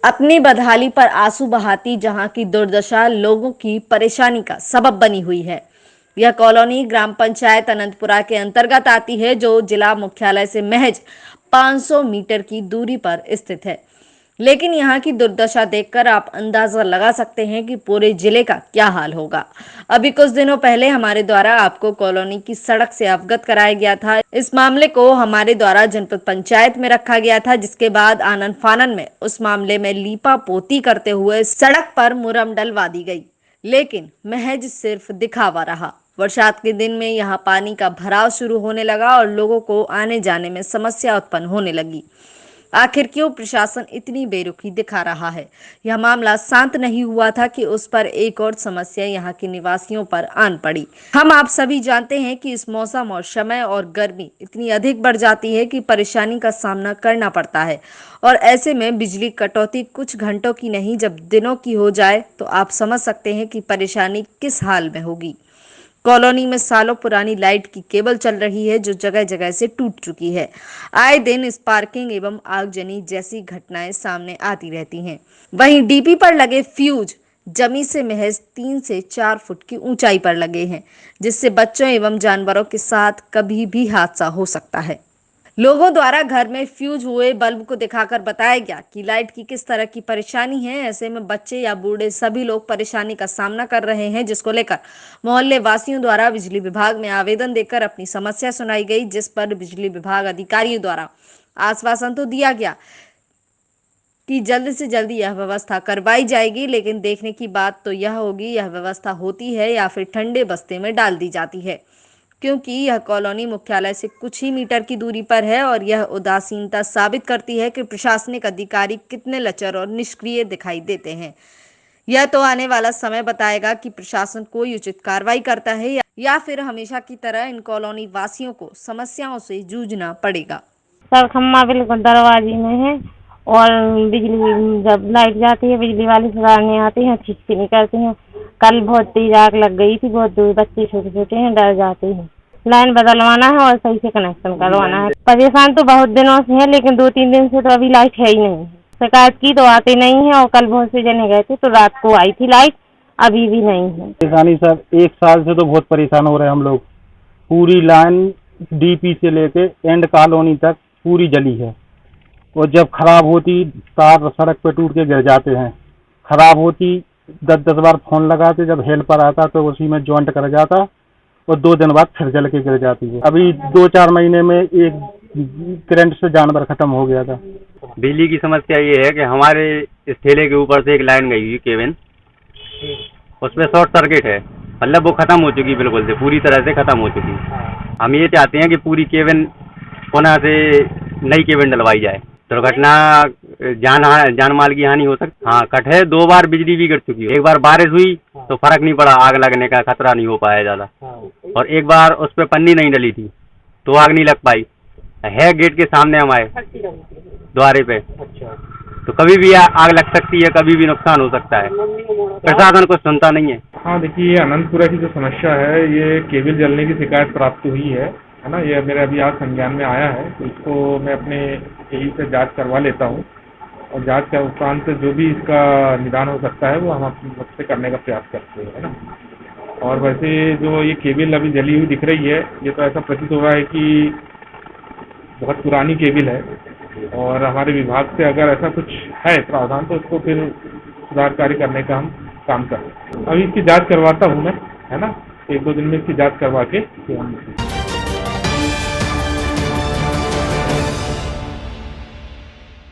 अपनी बदहाली पर आंसू बहाती जहां की दुर्दशा लोगों की परेशानी का सबब बनी हुई है। यह कॉलोनी ग्राम पंचायत अनंतपुरा के अंतर्गत आती है, जो जिला मुख्यालय से महज 500 मीटर की दूरी पर स्थित है। लेकिन यहाँ की दुर्दशा देखकर आप अंदाजा लगा सकते हैं कि पूरे जिले का क्या हाल होगा। अभी कुछ दिनों पहले हमारे द्वारा आपको कॉलोनी की सड़क से अवगत कराया गया था। इस मामले को हमारे द्वारा जनपद पंचायत में रखा गया था, जिसके बाद आनन फानन में उस मामले में लीपा पोती करते हुए सड़क पर मुरम डलवा दी गई, लेकिन महज सिर्फ दिखावा रहा। बरसात के दिन में यहाँ पानी का भराव शुरू होने लगा और लोगों को आने जाने में समस्या उत्पन्न होने लगी। आखिर क्यों प्रशासन इतनी बेरुखी दिखा रहा है? यह मामला शांत नहीं हुआ था कि उस पर एक और समस्या यहाँ के निवासियों पर आन पड़ी। हम आप सभी जानते हैं कि इस मौसम और समय और गर्मी इतनी अधिक बढ़ जाती है कि परेशानी का सामना करना पड़ता है, और ऐसे में बिजली कटौती कुछ घंटों की नहीं, जब दिनों की हो जाए तो आप समझ सकते हैं कि परेशानी किस हाल में होगी। कॉलोनी में सालों पुरानी लाइट की केबल चल रही है, जो जगह जगह से टूट चुकी है। आए दिन स्पार्किंग एवं आगजनी जैसी घटनाएं सामने आती रहती हैं। वहीं डीपी पर लगे फ्यूज जमीन से महज 3 से 4 फुट की ऊंचाई पर लगे हैं, जिससे बच्चों एवं जानवरों के साथ कभी भी हादसा हो सकता है। लोगों द्वारा घर में फ्यूज हुए बल्ब को दिखाकर बताया गया कि लाइट की किस तरह की परेशानी है। ऐसे में बच्चे या बूढ़े सभी लोग परेशानी का सामना कर रहे हैं, जिसको लेकर मोहल्ले वासियों द्वारा बिजली विभाग में आवेदन देकर अपनी समस्या सुनाई गई, जिस पर बिजली विभाग अधिकारियों द्वारा आश्वासन तो दिया गया कि जल्द से जल्द यह व्यवस्था करवाई जाएगी, लेकिन देखने की बात तो यह होगी यह व्यवस्था होती है या फिर ठंडे बस्ते में डाल दी जाती है, क्योंकि यह कॉलोनी मुख्यालय से कुछ ही मीटर की दूरी पर है। और यह उदासीनता साबित करती है कि प्रशासनिक अधिकारी कितने लचर और निष्क्रिय दिखाई देते हैं। यह तो आने वाला समय बताएगा कि प्रशासन कोई उचित कार्रवाई करता है या फिर हमेशा की तरह इन कॉलोनी वासियों को समस्याओं से जूझना पड़ेगा। सर खम्मा बिल्कुल दरवाजे में है, और बिजली जब लाइट जाती है बिजली वाले सुधारने आते हैं, ठीक से नहीं करते हैं। कल बहुत तेज आग लग गई थी, बहुत दूर बच्चे छोटे छोटे हैं, डर जाते हैं। लाइन बदलवाना है और सही से कनेक्शन करवाना है। परेशान तो बहुत दिनों से है, लेकिन 2-3 दिन से तो अभी लाइट है ही नहीं। शिकायत की तो आते नहीं है, और कल बहुत से जने गए थे तो रात को आई थी लाइट, अभी भी नहीं है। परेशानी सर 1 साल से तो बहुत परेशान हो रहे हैं हम लोग। पूरी लाइन डीपी से लेके एंड कॉलोनी तक पूरी जली है, और जब खराब होती तार सड़क पे टूट के गिर जाते हैं। खराब होती 10-10 बार फोन लगाते, जब हेल्पर आता तो उसी में जॉइंट कर जाता, और 2 दिन बाद फिर जल के गिर जाती है। अभी 2-4 महीने में एक करंट से जानवर खत्म हो गया था। बिजली की समस्या ये है कि हमारे इस ठेले के ऊपर से एक लाइन गई हुई केबल, उसमें शॉर्ट सर्किट है, मतलब वो खत्म हो चुकी, बिल्कुल से पूरी तरह से खत्म हो चुकी। हम ये चाहते हैं कि पूरी केबल पुनः से नई केबल डलवाई जाए। दुर्घटना जान माल की हानि हो सकती। हाँ, कट है, 2 बार बिजली भी गिर चुकी है। एक बार बारिश हुई तो फर्क नहीं पड़ा, आग लगने का खतरा नहीं हो पाया ज़्यादा, और एक बार उस पर पन्नी नहीं डली थी तो आग नहीं लग पाई। है गेट के सामने हमारे द्वारे पे, तो कभी भी आग लग सकती है, कभी भी नुकसान हो सकता है। प्रशासन कुछ सुनता नहीं है। हाँ देखिए, अनंतपुरा की जो समस्या है, ये केबल जलने की शिकायत प्राप्त हुई है ना। ये मेरे अभी आज संज्ञान में आया है, तो इसको मैं अपने यही से जांच करवा लेता हूँ, और जांच के उपरांत जो भी इसका निदान हो सकता है वो हम अपनी तरफ से करने का प्रयास करते हैं, है ना। और वैसे जो ये केबल अभी जली हुई दिख रही है, ये तो ऐसा प्रतीत हो रहा है कि बहुत पुरानी केबल है, और हमारे विभाग से अगर ऐसा कुछ है प्रावधान तो उसको फिर सुधार कार्य करने का हम काम करें। अभी इसकी जाँच करवाता हूँ मैं, है ना। 1-2 दिन में इसकी जाँच करवा के फिर हम